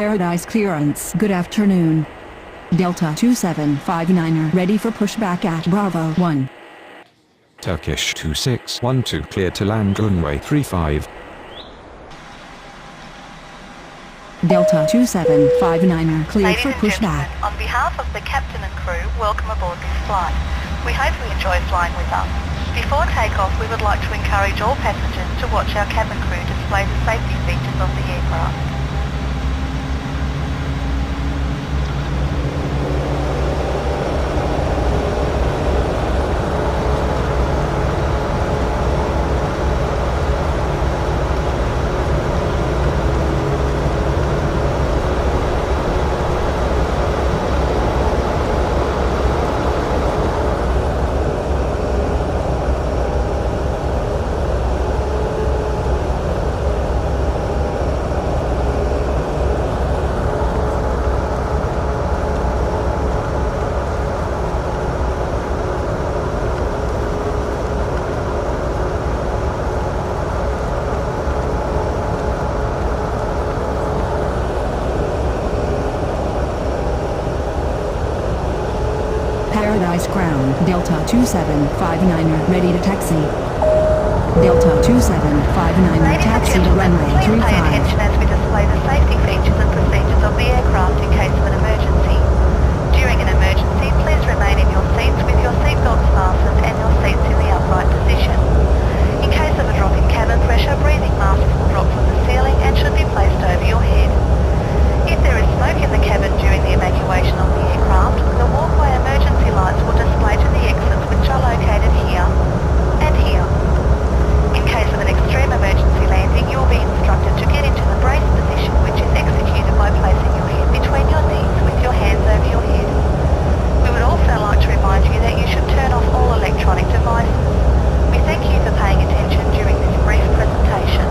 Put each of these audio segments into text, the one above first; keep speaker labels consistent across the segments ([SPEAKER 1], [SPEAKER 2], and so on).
[SPEAKER 1] Paradise clearance. Good afternoon. Delta 2759er ready for pushback at Bravo 1.
[SPEAKER 2] Turkish 2612 clear to land runway 35.
[SPEAKER 1] Delta 2759er cleared
[SPEAKER 3] Ladies
[SPEAKER 1] for
[SPEAKER 3] and
[SPEAKER 1] pushback.
[SPEAKER 3] gentlemen, on behalf of the captain and crew, welcome aboard this flight. We hope you enjoy flying with us. Before takeoff, we would like to encourage all passengers to watch our cabin crew display the safety features of the aircraft.
[SPEAKER 1] Paradise ground. Delta 2759er ready to taxi. Delta 2759er
[SPEAKER 3] Ladies and
[SPEAKER 1] taxi to
[SPEAKER 3] gentlemen,
[SPEAKER 1] runway
[SPEAKER 3] please pay
[SPEAKER 1] 35.
[SPEAKER 3] attention as we display the safety features and procedures of the aircraft in case of an emergency. During an emergency, please remain in your seats with your seatbelts fastened and your seats in the upright position. In case of a drop in cabin pressure, breathing masks will drop from the ceiling and should be placed over your head. If there is smoke in the cabin during the evacuation of the aircraft, the walkway emergency lights will display to the exits which are located here and here. In case of an extreme emergency landing, you will be instructed to get into the brace position, which is executed by placing your head between your knees with your hands over your head. We would also like to remind you that you should turn off all electronic devices. We thank you for paying attention during this brief presentation.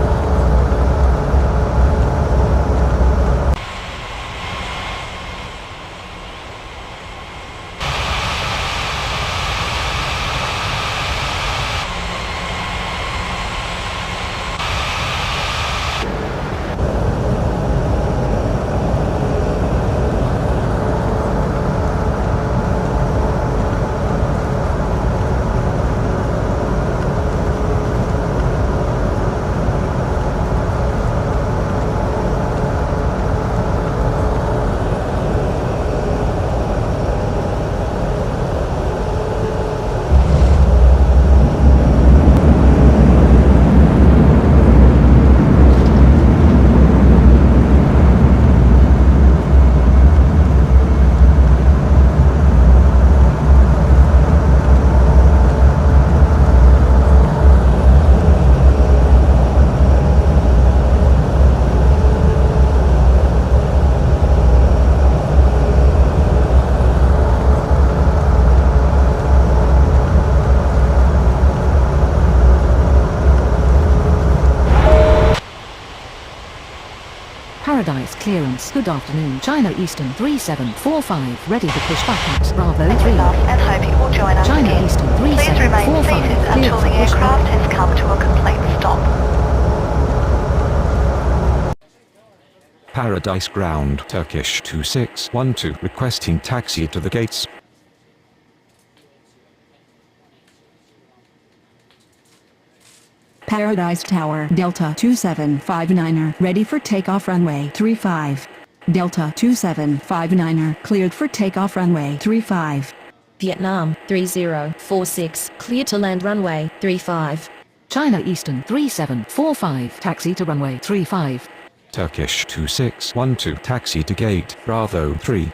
[SPEAKER 4] Paradise clearance. Good afternoon. China Eastern 3745 ready to push back at Bravo
[SPEAKER 3] Thank
[SPEAKER 4] 3.
[SPEAKER 3] you, love, and hope you will join us
[SPEAKER 4] China
[SPEAKER 3] again.
[SPEAKER 4] Eastern
[SPEAKER 3] Please remain
[SPEAKER 4] 3745
[SPEAKER 3] seated
[SPEAKER 4] cleared
[SPEAKER 3] until
[SPEAKER 4] for
[SPEAKER 3] the
[SPEAKER 4] pushback.
[SPEAKER 3] aircraft has come to a complete stop.
[SPEAKER 2] Paradise ground. Turkish 2612 requesting taxi to the gates.
[SPEAKER 1] Paradise Tower. Delta 2759er ready for takeoff runway 35. Delta 2759er cleared for takeoff runway 35.
[SPEAKER 5] Vietnam 3046 clear to land runway 35.
[SPEAKER 4] China Eastern 3745 taxi to runway 35.
[SPEAKER 2] Turkish 2612 taxi to gate Bravo 3.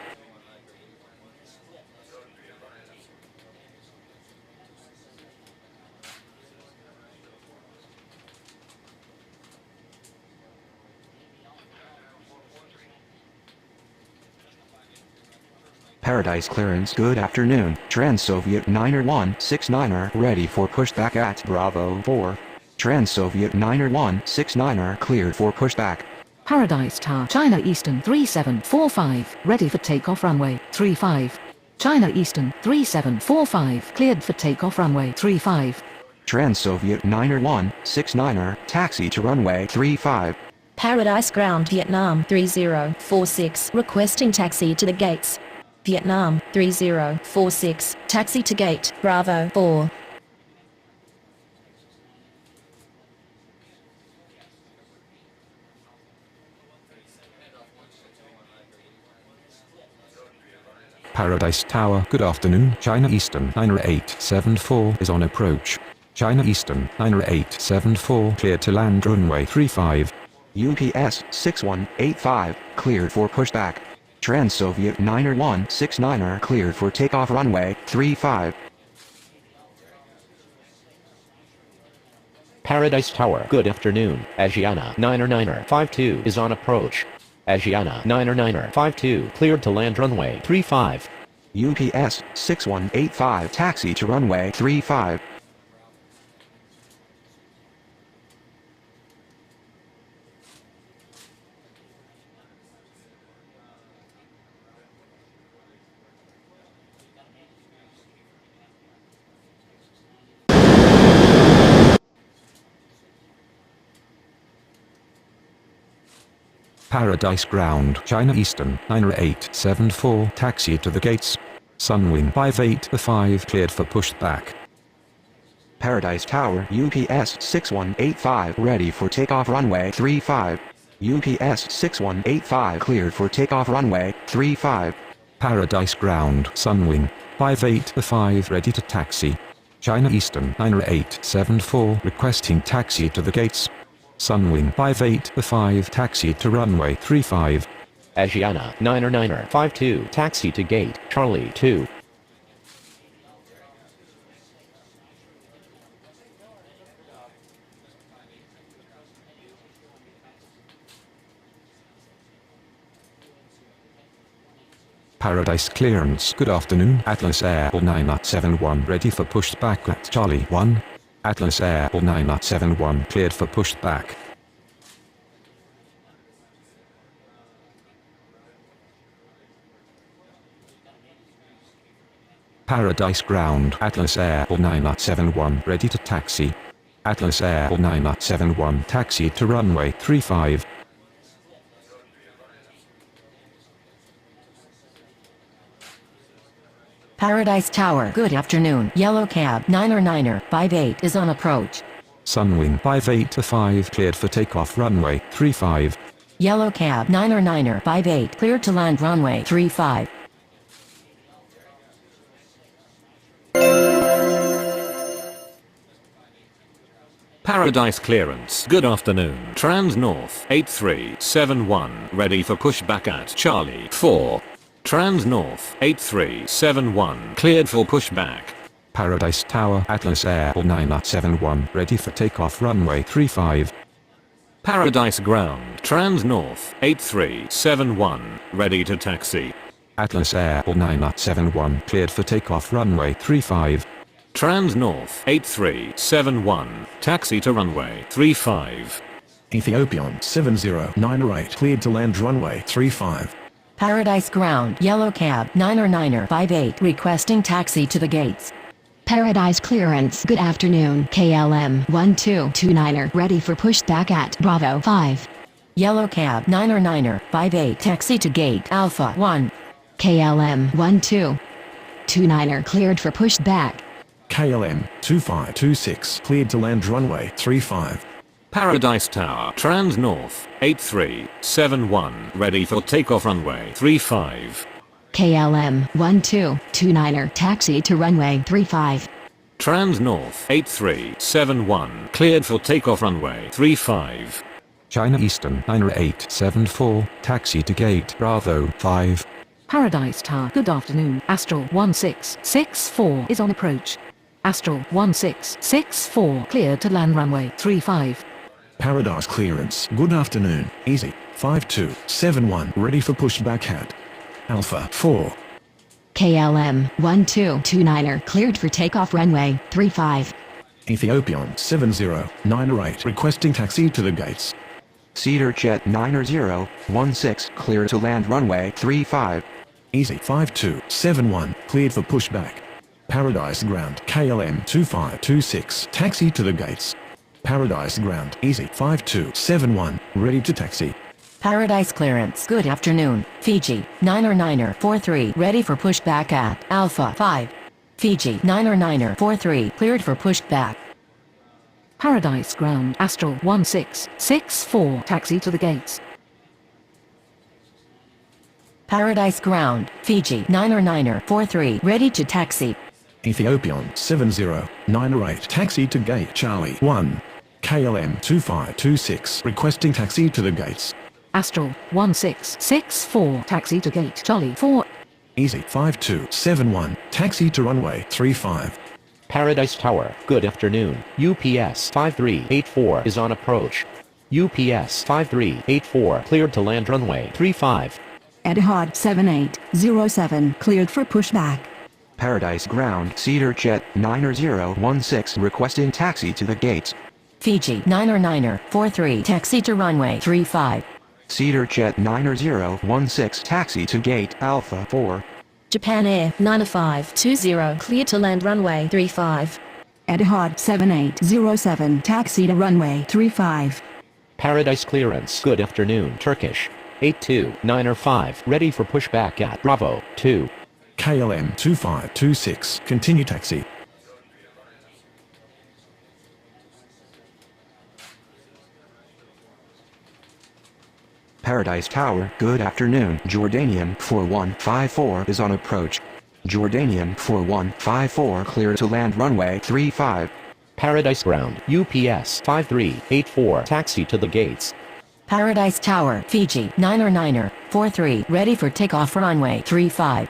[SPEAKER 6] Paradise clearance. Good afternoon. Trans-Soviet 9er 169er ready for pushback at Bravo 4. Trans-Soviet 9er 169er cleared for pushback.
[SPEAKER 4] Paradise Tower. China Eastern 3745 ready for takeoff runway 35. China Eastern 3745 cleared for takeoff runway 35.
[SPEAKER 6] Trans-Soviet 9er 169er taxi to runway 35.
[SPEAKER 5] Paradise Ground, Vietnam 3046, requesting taxi to the gates. Vietnam 3046, taxi to gate, Bravo 4.
[SPEAKER 2] Paradise Tower, good afternoon. China Eastern 9874 is on approach. China Eastern 9874 cleared to land runway 35.
[SPEAKER 6] UPS 6185 cleared for pushback. Trans-Soviet 90169 cleared for takeoff runway 35.
[SPEAKER 7] Paradise Tower, good afternoon. Asiana 90952 is on approach. Asiana 90952 cleared to land runway 35.
[SPEAKER 6] UPS 6185 taxi to runway 35.
[SPEAKER 2] Paradise Ground, China Eastern 9874 taxi to the gates. Sunwing 5805 cleared for pushback.
[SPEAKER 6] Paradise Tower UPS 6185 ready for takeoff runway 35. UPS 6185 cleared for takeoff runway 35.
[SPEAKER 2] Paradise Ground, Sunwing 5805 ready to taxi. China Eastern 9874 requesting taxi to the gates. Sunwing 5805 taxi to runway 35.
[SPEAKER 7] Asiana 90952 taxi to gate, Charlie 2.
[SPEAKER 2] Paradise Clearance, good afternoon. Atlas Air 971 ready for pushback at Charlie 1. Atlas Air 971 cleared for pushback. Paradise Ground, Atlas Air 971 ready to taxi. Atlas Air 971 taxi to runway 35.
[SPEAKER 4] Paradise Tower, good afternoon. Yellow Cab 90958 is on approach.
[SPEAKER 2] Sunwing 5805 cleared for takeoff runway 35.
[SPEAKER 4] Yellow Cab 90958 cleared to land runway 35.
[SPEAKER 8] Paradise Clearance, good afternoon. Trans North 8371 ready for pushback at Charlie 4. Trans North 8371 cleared for pushback.
[SPEAKER 2] Paradise Tower, Atlas Air 971 ready for takeoff runway 35.
[SPEAKER 8] Paradise Ground, Trans North 8371 ready to taxi.
[SPEAKER 2] Atlas Air 971 cleared for takeoff runway 35.
[SPEAKER 8] Trans North 8371 taxi to runway 35.
[SPEAKER 9] Ethiopian 7098 cleared to land runway 35.
[SPEAKER 4] Paradise Ground, Yellow Cab 90958 requesting taxi to the gates.
[SPEAKER 1] Paradise Clearance, good afternoon. KLM 1229 ready for pushback at Bravo 5.
[SPEAKER 4] Yellow Cab 90958 taxi to gate Alpha 1.
[SPEAKER 1] KLM 1229 cleared for pushback.
[SPEAKER 9] KLM 2526 cleared to land runway 35.
[SPEAKER 8] Paradise Tower, Trans North 8371 ready for takeoff runway 35.
[SPEAKER 1] KLM 1229 taxi to runway 35.
[SPEAKER 8] Trans North 8371 cleared for takeoff runway 35.
[SPEAKER 2] China Eastern 9874 taxi to gate Bravo 5.
[SPEAKER 4] Paradise Tower, good afternoon. Astral 1664 is on approach. Astral 1664 cleared to land runway 35.
[SPEAKER 9] Paradise Clearance, good afternoon. Easy 5271 ready for pushback at Alpha 4.
[SPEAKER 1] KLM 1229 cleared for takeoff runway 35.
[SPEAKER 9] Ethiopian 7098 requesting taxi to the gates.
[SPEAKER 6] Cedar Jet 9016 clear to land runway 35.
[SPEAKER 9] Easy 5271 cleared for pushback. Paradise Ground KLM 2526 taxi to the gates. Paradise Ground, easy, 5271, ready to taxi.
[SPEAKER 4] Paradise clearance. Good afternoon. Fiji, 9er43, ready for pushback at Alpha 5. Fiji, 9er43, cleared for pushback. Paradise Ground, Astral 1664, taxi to the gates. Paradise Ground, Fiji, 9er43, ready to taxi.
[SPEAKER 9] Ethiopian 7098, taxi to gate Charlie 1. KLM 2526, requesting taxi to the gates.
[SPEAKER 4] Astral 1664, taxi to gate Charlie 4.
[SPEAKER 9] Easy 5271, taxi to runway 35.
[SPEAKER 7] Paradise Tower, good afternoon. UPS 5384 is on approach. UPS 5384 cleared to land runway 35.
[SPEAKER 1] Etihad 7807, cleared for pushback.
[SPEAKER 6] Paradise Ground, Cedar Jet 9016 requesting taxi to the gates.
[SPEAKER 4] Fiji, 9er43, taxi to runway 35.
[SPEAKER 6] Cedar Jet 9016 taxi to gate Alpha 4.
[SPEAKER 5] Japan Air 9520 clear to land runway 35.
[SPEAKER 1] Etihad 7807, taxi to runway 35.
[SPEAKER 7] Paradise clearance, good afternoon. Turkish 82905 ready for pushback at Bravo 2.
[SPEAKER 9] KLM 2526, continue taxi.
[SPEAKER 6] Paradise Tower, good afternoon. Jordanian 4154 is on approach. Jordanian 4154 clear to land runway 35.
[SPEAKER 7] Paradise Ground, UPS 5384 taxi to the gates.
[SPEAKER 4] Paradise Tower, Fiji, 9er43, ready for takeoff runway 35.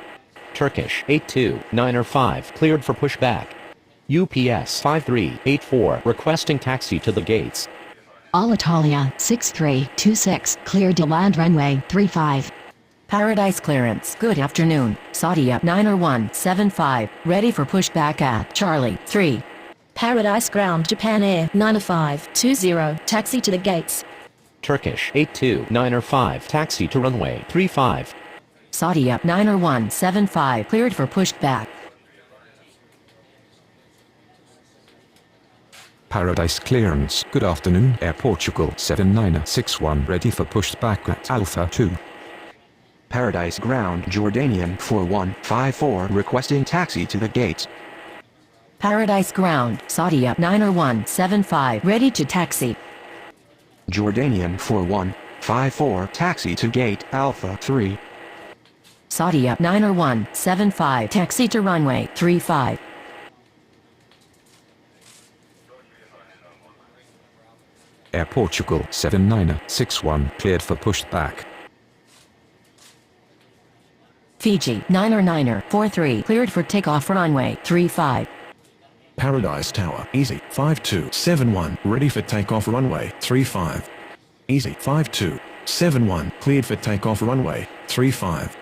[SPEAKER 7] Turkish 82905 cleared for pushback. UPS 5384 requesting taxi to the gates.
[SPEAKER 10] Alitalia 6326, cleared to land runway 35.
[SPEAKER 4] Paradise clearance, good afternoon. Saudia 9er175, ready for pushback at Charlie 3.
[SPEAKER 5] Paradise Ground, Japan Air 9520 taxi to the gates.
[SPEAKER 7] Turkish 82905 taxi to runway 35.
[SPEAKER 4] Saudia 9er175, cleared for pushback.
[SPEAKER 2] Paradise clearance, good afternoon. Air Portugal 7961, ready for pushback at Alpha 2.
[SPEAKER 6] Paradise Ground, Jordanian 4154 requesting taxi to the gates.
[SPEAKER 4] Paradise Ground, Saudia 9er175, ready to taxi.
[SPEAKER 6] Jordanian 4154 taxi to gate Alpha 3.
[SPEAKER 4] Saudia 9er175, taxi to runway 35.
[SPEAKER 2] Air Portugal 7961, cleared for pushback.
[SPEAKER 4] Fiji 9er43, cleared for takeoff runway 35.
[SPEAKER 9] Paradise Tower, easy, 5271, ready for takeoff runway 35. Easy, 5271, cleared for takeoff runway 35.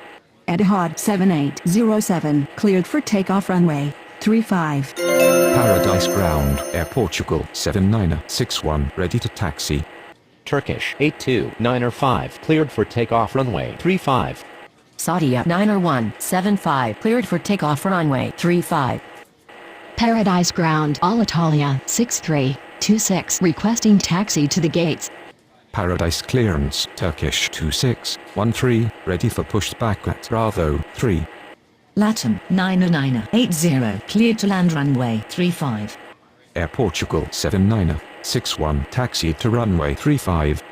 [SPEAKER 1] Etihad 7807, cleared for takeoff runway 35.
[SPEAKER 2] Paradise Ground, Air Portugal 7961, ready to taxi.
[SPEAKER 7] Turkish 82905 cleared for takeoff runway 35.
[SPEAKER 4] Saudia 9er175, cleared for takeoff runway 35.
[SPEAKER 10] Paradise Ground, Alitalia 6326, requesting taxi to the gates.
[SPEAKER 2] Paradise clearance, Turkish 2613, ready for pushback at Bravo 3.
[SPEAKER 11] Latam 9er80, cleared to land runway 35.
[SPEAKER 2] Air Portugal 7961, taxi to runway 35.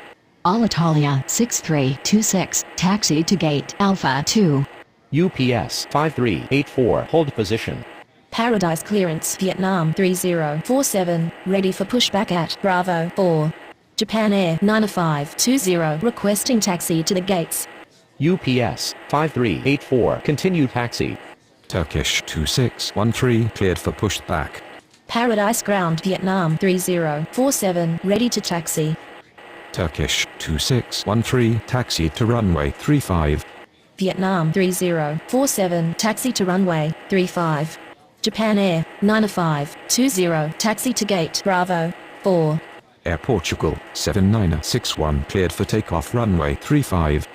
[SPEAKER 10] Alitalia 6326, taxi to gate Alpha 2.
[SPEAKER 7] UPS 5384 hold position.
[SPEAKER 5] Paradise clearance, Vietnam 3047, ready for pushback at Bravo 4. Japan Air 9520 requesting taxi to the gates.
[SPEAKER 7] UPS 5384 continue taxi.
[SPEAKER 2] Turkish 2613, cleared for pushback.
[SPEAKER 5] Paradise Ground, Vietnam 3047, ready to taxi.
[SPEAKER 2] Turkish 2613, taxi to runway 35.
[SPEAKER 5] Vietnam 3047, taxi to runway 35. Japan Air 9520, taxi to gate Bravo 4.
[SPEAKER 2] Air Portugal 7961, cleared for takeoff runway 35.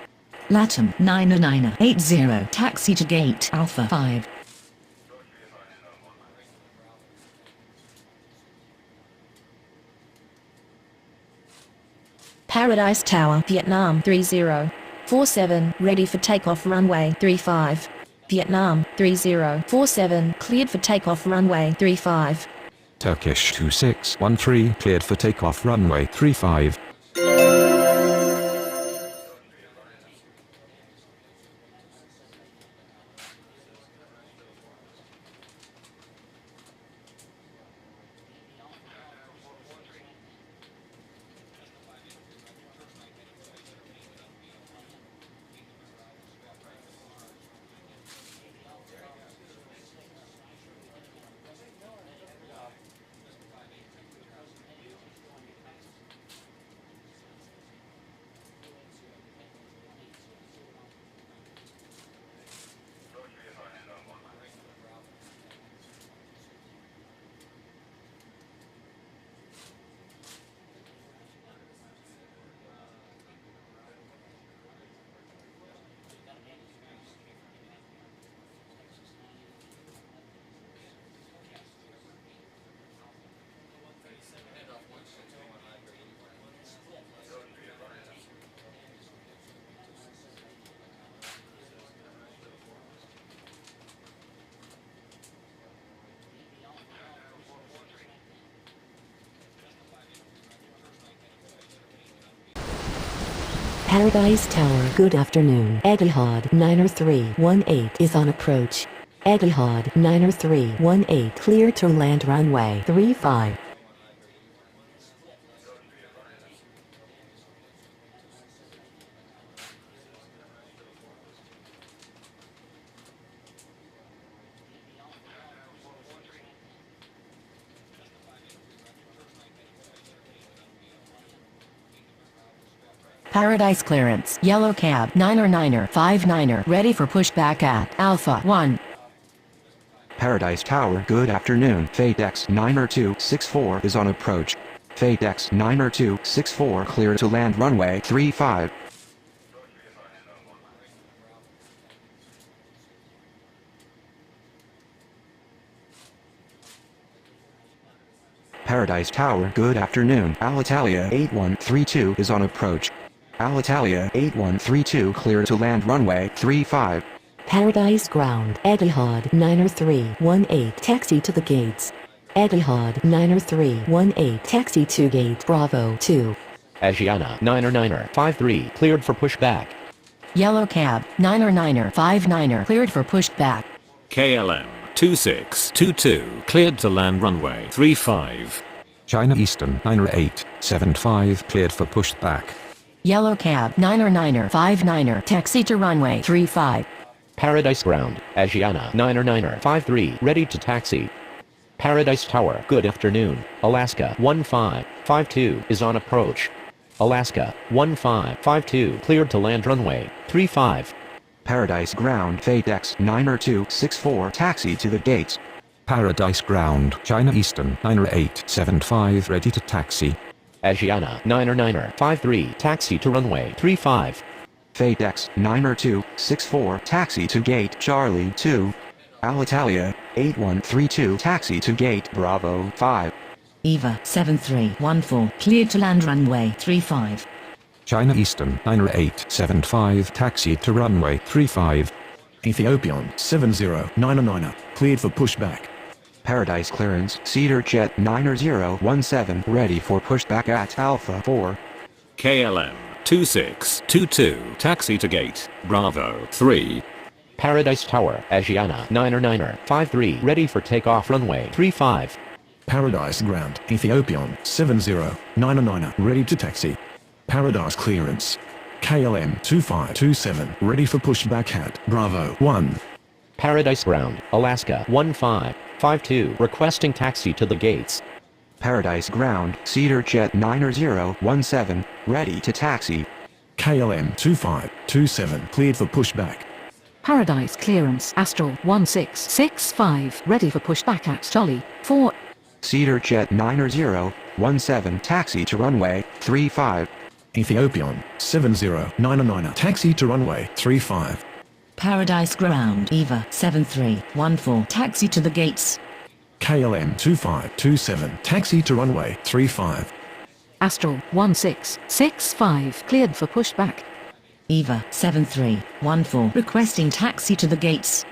[SPEAKER 11] Latam 9er80, taxi to gate Alpha 5.
[SPEAKER 5] Paradise Tower, Vietnam 3047, ready for takeoff runway 35. Vietnam 3047, cleared for takeoff runway 35.
[SPEAKER 2] Turkish 2613 cleared for takeoff runway 35.
[SPEAKER 12] Paradise Tower, good afternoon. Etihad 90318 is on approach. Etihad 90318 clear to land runway 35.
[SPEAKER 4] Paradise clearance, yellow cab, 9er 59er, ready for pushback at Alpha 1.
[SPEAKER 6] Paradise Tower, good afternoon. FateX 90264 is on approach. FateX 90264 clear to land runway 35. Paradise Tower, good afternoon. Alitalia 8132 is on approach. Alitalia 8132 clear to land runway 35.
[SPEAKER 12] Paradise Ground, Etihad 90318 taxi to the gates. Etihad 90318 taxi to gate Bravo 2.
[SPEAKER 7] Asiana 9er 53 cleared for pushback.
[SPEAKER 4] Yellow cab, 9er 59er, cleared for pushback.
[SPEAKER 8] KLM 2622 cleared to land runway 35.
[SPEAKER 2] China Eastern 9875 cleared for pushback.
[SPEAKER 4] Yellow cab, 9er 59er, taxi to runway 35.
[SPEAKER 7] Paradise Ground, Asiana 9er 53 ready to taxi. Paradise Tower, good afternoon. Alaska 1552 is on approach. Alaska 1552 cleared to land runway 35.
[SPEAKER 6] Paradise Ground, FateX 90264 taxi to the gates.
[SPEAKER 2] Paradise Ground, China Eastern 9875 ready to taxi.
[SPEAKER 7] Asiana 9er 53 taxi to runway 35.
[SPEAKER 6] FateX 90264 taxi to gate Charlie 2. Alitalia 8132 taxi to gate Bravo 5.
[SPEAKER 11] Eva 7314 cleared to land runway 35.
[SPEAKER 2] China Eastern 9875 taxi to runway 35.
[SPEAKER 9] Ethiopian 7099 cleared for pushback.
[SPEAKER 6] Paradise Clearance, Cedar Jet 9017 ready for pushback at Alpha 4.
[SPEAKER 8] KLM 2622 taxi to gate Bravo 3.
[SPEAKER 7] Paradise Tower, Asiana 9er 53 ready for takeoff runway 35.
[SPEAKER 9] Paradise Ground, Ethiopian 7099 ready to taxi. Paradise Clearance. KLM 2527 ready for pushback at Bravo 1.
[SPEAKER 7] Paradise Ground, Alaska 1552 requesting taxi to the gates.
[SPEAKER 6] Paradise Ground, Cedar Jet 9017 ready to taxi.
[SPEAKER 9] KLM 2527 cleared for pushback.
[SPEAKER 1] Paradise clearance, Astral 1665, ready for pushback at Charlie 4.
[SPEAKER 6] Cedar Jet 9017 taxi to runway 35.
[SPEAKER 9] Ethiopian 7099 taxi to runway 35.
[SPEAKER 11] Paradise Ground, Eva 7314 taxi to the gates.
[SPEAKER 9] KLM 2527 taxi to runway 35.
[SPEAKER 1] Astral 1665 cleared for pushback.
[SPEAKER 11] Eva 7314 requesting taxi to the gates.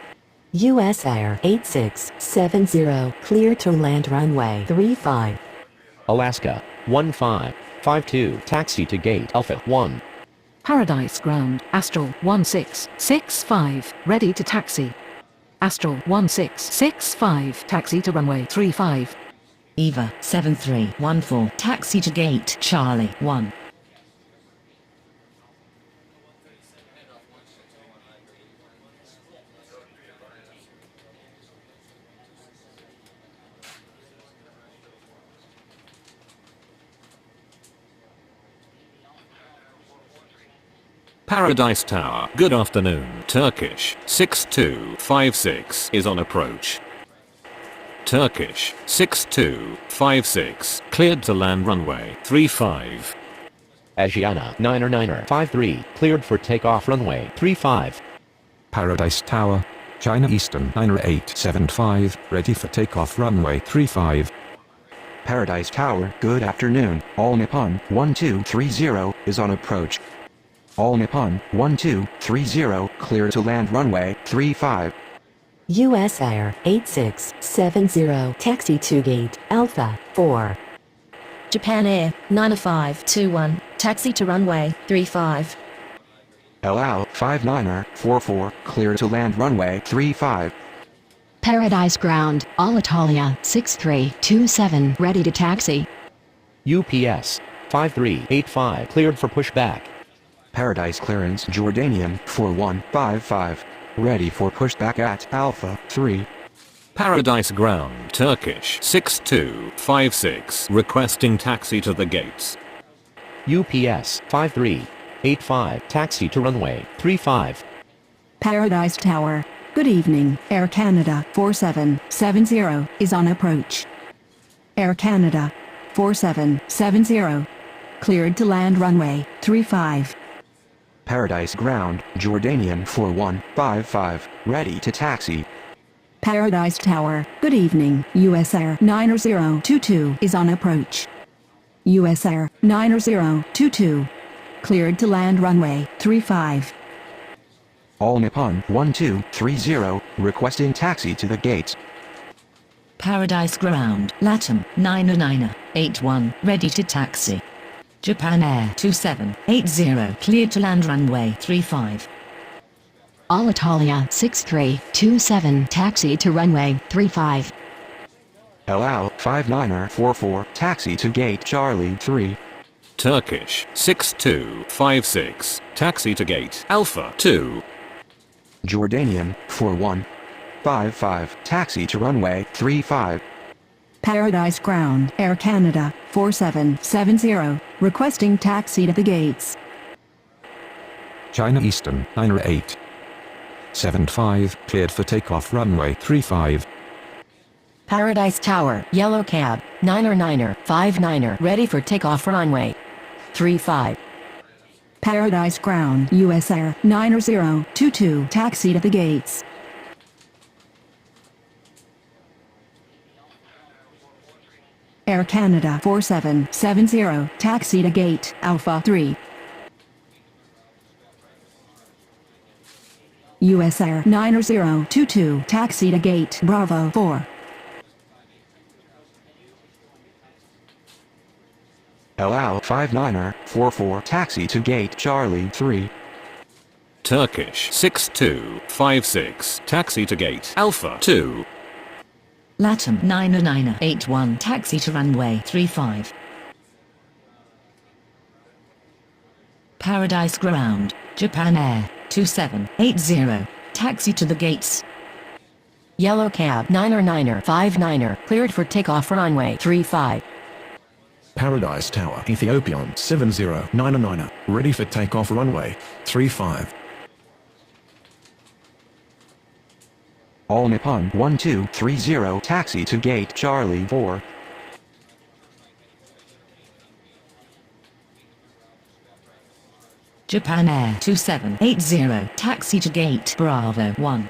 [SPEAKER 12] US Air 8670 clear to land runway 35.
[SPEAKER 7] Alaska 1552 taxi to gate Alpha 1.
[SPEAKER 1] Paradise Ground, Astral 1665, ready to taxi. Astral 1665, taxi to runway 35.
[SPEAKER 11] Eva 7314 taxi to gate Charlie 1.
[SPEAKER 8] Paradise Tower, good afternoon. Turkish 6256 is on approach. Turkish 6256 cleared to land runway 35.
[SPEAKER 7] Asiana 9er53 cleared for takeoff runway 35.
[SPEAKER 2] Paradise Tower, China Eastern 9875, ready for takeoff runway 35.
[SPEAKER 6] Paradise Tower, good afternoon. All Nippon 1230 is on approach. All Nippon 1230 clear to land runway 35.
[SPEAKER 12] US Air 8670 taxi to gate Alpha 4.
[SPEAKER 5] Japan Air 9521 taxi to runway 35.
[SPEAKER 6] El Al 59er44 clear to land runway 35.
[SPEAKER 10] Paradise Ground, Alitalia 6327 ready to taxi.
[SPEAKER 7] UPS 5385 cleared for pushback.
[SPEAKER 6] Paradise Clearance Jordanian 4155 ready for pushback at Alpha 3.
[SPEAKER 8] Paradise Ground, Turkish 6256 requesting taxi to the gates.
[SPEAKER 7] UPS 5385 taxi to runway 35.
[SPEAKER 1] Paradise Tower, good evening. Air Canada 4770 is on approach. Air Canada 4770 cleared to land runway 35.
[SPEAKER 6] Paradise Ground Jordanian 4155 ready to taxi.
[SPEAKER 1] Paradise Tower, good evening. US Air 9022 is on approach. US Air 9022 cleared to land runway 35.
[SPEAKER 6] All Nippon 1230 requesting taxi to the gates.
[SPEAKER 11] Paradise Ground, Latam 90981 ready to taxi. Japan Air 2780 cleared to land runway 35.
[SPEAKER 10] Alitalia 6327 taxi to runway 35.
[SPEAKER 6] El Al 59er44 taxi to gate Charlie 3.
[SPEAKER 8] Turkish 6256 taxi to gate Alpha 2.
[SPEAKER 6] Jordanian 4155 taxi to runway 35.
[SPEAKER 1] Paradise Ground, Air Canada 4770 requesting taxi to the gates.
[SPEAKER 2] China Eastern 90875 cleared for takeoff runway 35.
[SPEAKER 4] Paradise Tower, Yellow Cab, 59er ready for takeoff runway 35.
[SPEAKER 1] Paradise Ground, US Air 9022 taxi to the gates. Air Canada 4770 taxi to gate Alpha 3. US Air 9022 taxi to gate Bravo 4.
[SPEAKER 6] El Al 59er44 taxi to gate Charlie 3.
[SPEAKER 8] Turkish 6256 taxi to gate Alpha 2.
[SPEAKER 11] Latam 90981 taxi to runway 35. Paradise Ground, Japan Air 2780 taxi to the gates.
[SPEAKER 4] Yellow Cab, 59er cleared for takeoff runway 35.
[SPEAKER 9] Paradise Tower, Ethiopian 7099 ready for takeoff runway 35.
[SPEAKER 6] All Nippon 1230 taxi to gate Charlie 4.
[SPEAKER 11] Japan Air 2780 taxi to gate Bravo 1.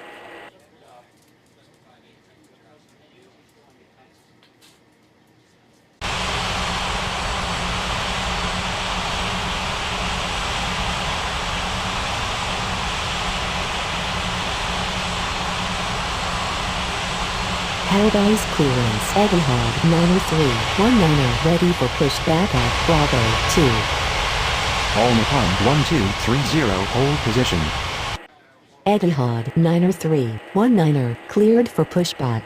[SPEAKER 12] Paradise clearance. Etihad 90319 ready for pushback at Bravo 2.
[SPEAKER 6] All Nippon 1230 hold position.
[SPEAKER 12] Etihad 90319 cleared for pushback.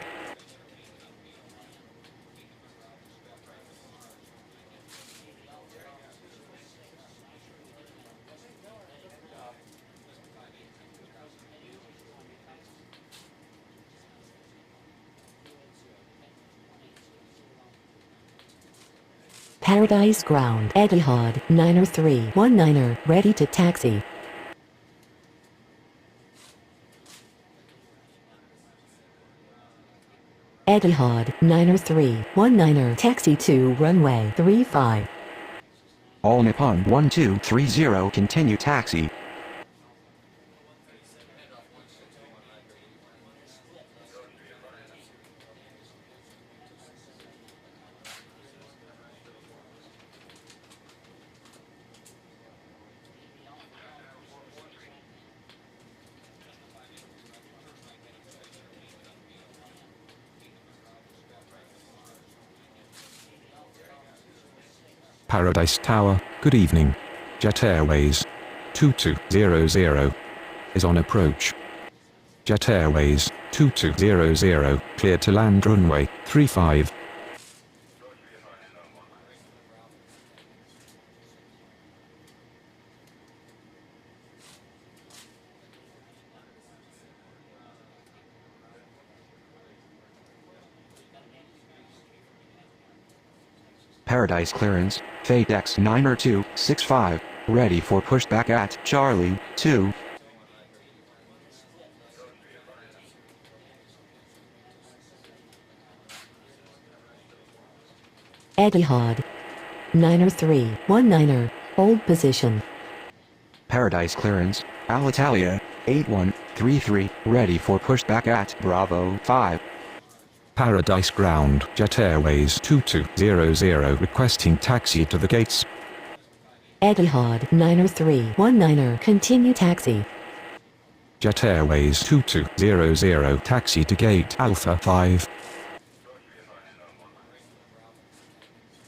[SPEAKER 12] Paradise ground. Etihad 90319 ready to taxi. Etihad 90319 taxi to runway 35.
[SPEAKER 6] All Nippon 1230 continue taxi.
[SPEAKER 2] Paradise Tower, good evening. Jet Airways 2200 is on approach. Jet Airways 2200 cleared to land runway 35.
[SPEAKER 6] Paradise clearance, FateX 90265, ready for pushback at Charlie 2.
[SPEAKER 12] Etihad 90319 hold position.
[SPEAKER 6] Paradise clearance, Alitalia 8133, ready for pushback at Bravo 5.
[SPEAKER 2] Paradise ground. Jet Airways 2200 requesting taxi to the gates.
[SPEAKER 12] Etihad 90319 continue taxi.
[SPEAKER 2] Jet Airways 2200 taxi to gate Alpha 5.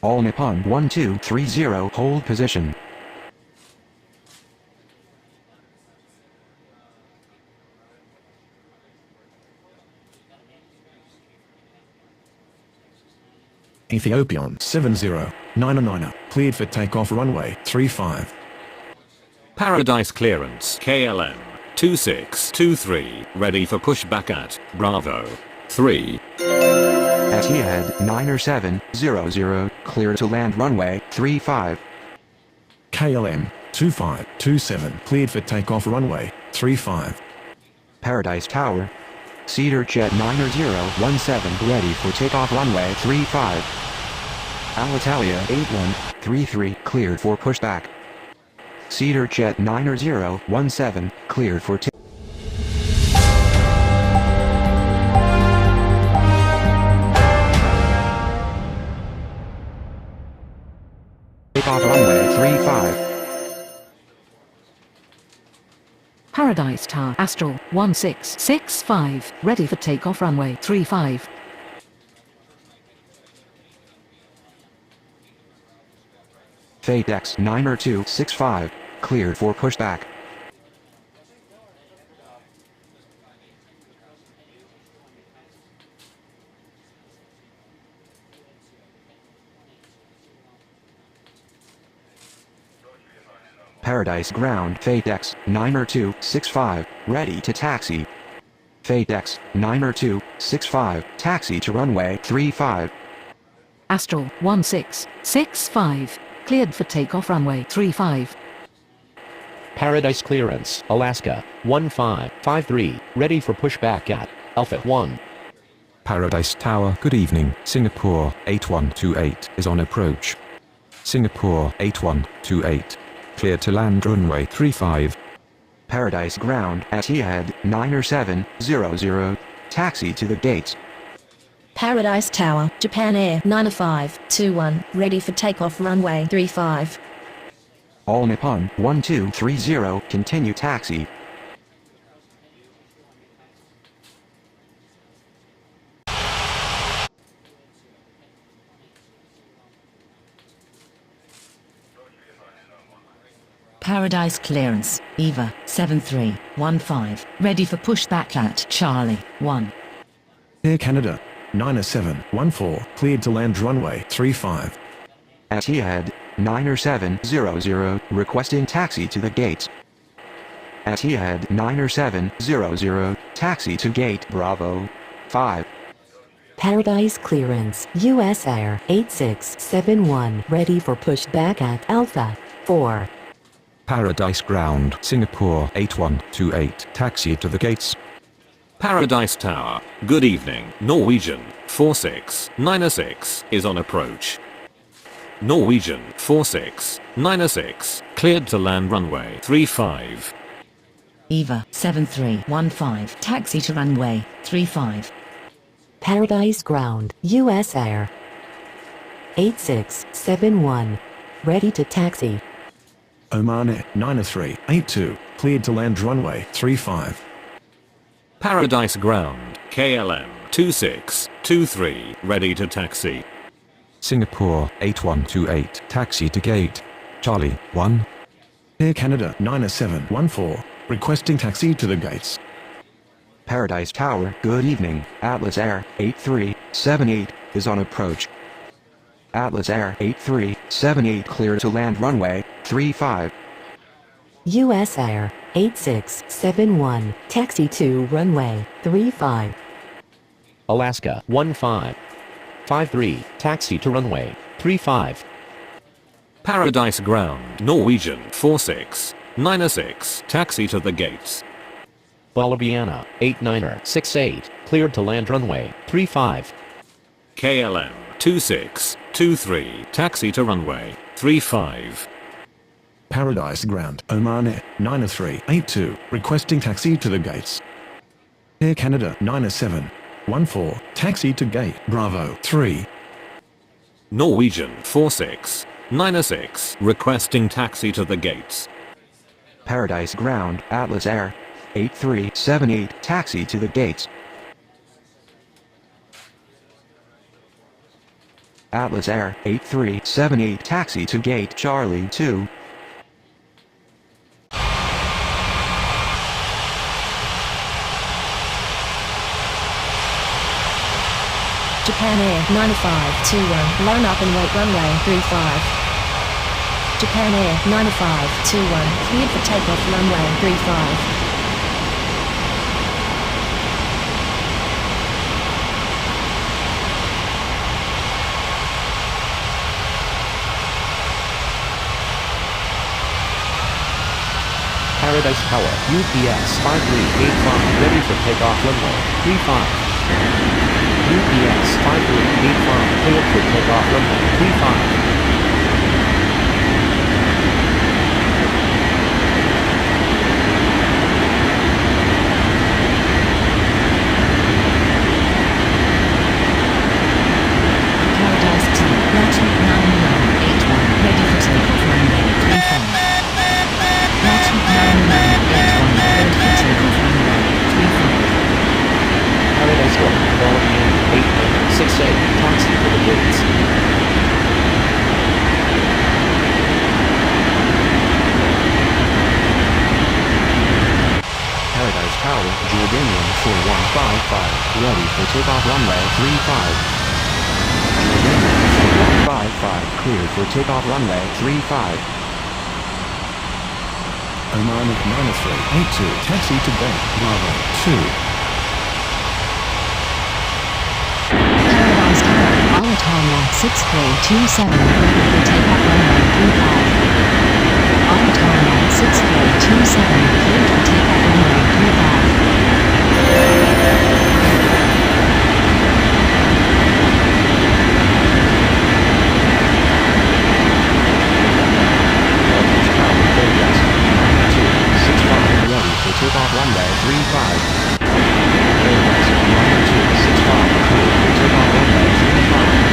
[SPEAKER 6] All Nippon 1230 hold position.
[SPEAKER 9] Ethiopian 7099 cleared for takeoff runway 35.
[SPEAKER 8] Paradise clearance KLM 2623 ready for pushback at Bravo 3.
[SPEAKER 6] Etihad 9700 clear to land runway 35.
[SPEAKER 9] KLM 2527 cleared for takeoff runway 35.
[SPEAKER 6] Paradise Tower, Cedar Jet 9017 ready for takeoff runway 35. Alitalia 8133 cleared for pushback. Cedar Jet 9017 cleared for takeoff runway 35.
[SPEAKER 11] Paradise Tower Astral 1665 ready for takeoff runway 35.
[SPEAKER 6] FateX 90265 cleared for pushback. Paradise ground FateX 90265 ready to taxi. FateX 90265 taxi to runway 35.
[SPEAKER 11] Astral 1665 cleared for takeoff runway 35.
[SPEAKER 7] Paradise clearance, Alaska 1553 ready for pushback at Alpha 1.
[SPEAKER 2] Paradise Tower, good evening. Singapore 8128 is on approach. Singapore 8128 cleared to land runway 35.
[SPEAKER 6] Paradise ground Etihad 9700 taxi to the gates.
[SPEAKER 5] Paradise Tower, Japan Air 9521 ready for takeoff runway 35.
[SPEAKER 6] All Nippon 1230 continue taxi.
[SPEAKER 11] Paradise clearance, Eva, 7315, ready for pushback at Charlie, 1.
[SPEAKER 9] Air Canada, 90714, cleared to land runway 35.
[SPEAKER 6] Etihad, 90700, requesting taxi to the gates. Etihad 90700, taxi to gate Bravo 5.
[SPEAKER 12] Paradise clearance, US Air 8671, ready for pushback at Alpha 4.
[SPEAKER 2] Paradise Ground, Singapore 8128, taxi to the gates.
[SPEAKER 8] Paradise Tower, good evening, Norwegian 4696 is on approach. Norwegian 4696, cleared to land runway 35.
[SPEAKER 11] Eva, 7315, taxi to runway 35.
[SPEAKER 12] Paradise Ground, US Air 8671, ready to taxi.
[SPEAKER 9] Oman Air 90382, cleared to land runway 35.
[SPEAKER 8] Paradise Ground, KLM 2623, ready to taxi.
[SPEAKER 2] Singapore 8128, taxi to gate Charlie 1.
[SPEAKER 9] Air Canada 90714, requesting taxi to the gates.
[SPEAKER 6] Paradise Tower, good evening, Atlas Air 8378 is on approach. Atlas Air 8378 clear to land runway 35.
[SPEAKER 12] US Air 8671, taxi to runway 35.
[SPEAKER 7] Alaska 1553, taxi to runway 35.
[SPEAKER 8] Paradise Ground, Norwegian 4696, taxi to the gates.
[SPEAKER 7] Boliviana 8968, cleared to land runway 35.
[SPEAKER 8] KLM 2623, taxi to runway 35.
[SPEAKER 9] Paradise Ground, Oman Air 90382, requesting taxi to the gates. Air Canada 90714, taxi to gate Bravo 3.
[SPEAKER 8] Norwegian 4696, requesting taxi to the gates.
[SPEAKER 6] Paradise Ground, Atlas Air 8378, taxi to the gates. Atlas Air 8378, taxi to gate Charlie 2.
[SPEAKER 5] Japan Air 9521, line up and wait runway 35. Japan Air 9521, cleared for takeoff runway 35.
[SPEAKER 7] Paradise Tower, UPS 5385, ready for takeoff runway 35. UPS 5385, cleared for takeoff runway 35.
[SPEAKER 11] Paradise Tower, Latitude 9981, ready for takeoff runway 35. Latitude 9981, ready for takeoff runway 35.
[SPEAKER 7] Paradise Tower, Boliviana 8968, taxi to the gates.
[SPEAKER 6] Paradise Tower, Jordanian 4155, ready for takeoff runway 35. Jordanian 4155, cleared for takeoff runway 35.
[SPEAKER 9] Oman Air 90382, taxi to gate Bravo 2.
[SPEAKER 10] Paradise Tower, Alitalia 6327, ready for takeoff runway 35. Alitalia 6327, cleared for takeoff runway 35.
[SPEAKER 6] Paradise Tower, Vegas 9265, ready for takeoff runway 35. Vegas 9265, cleared for takeoff runway 35.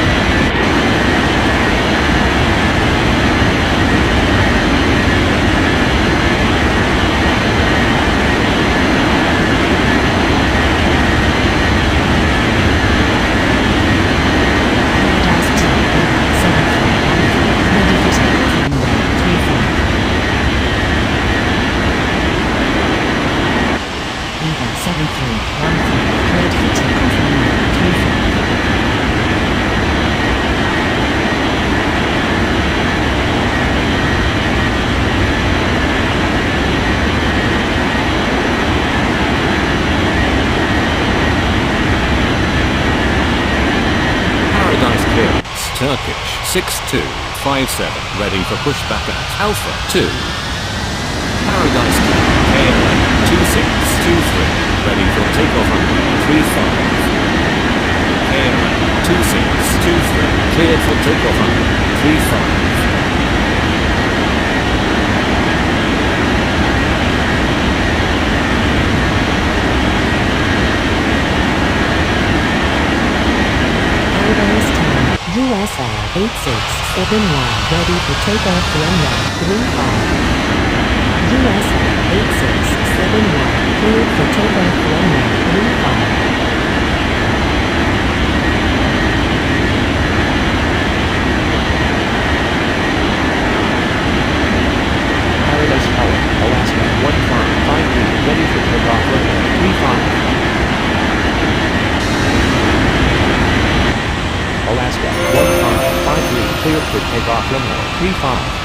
[SPEAKER 11] Paradise Tower, 7314, ready for takeoff runway 35.
[SPEAKER 8] Turkish 6257, ready for pushback at Alpha 2. Paradise KLM 2623, ready for takeoff runway 35. KLM 2623, cleared for takeoff runway 35.
[SPEAKER 12] Paradise Tower, US Air 8671, ready for takeoff runway 35. US Air 8671, cleared for takeoff runway 35.
[SPEAKER 7] Paradise Tower, Alaska 1553, ready for takeoff runway 35. Alaska 1553, cleared for takeoff runway 35.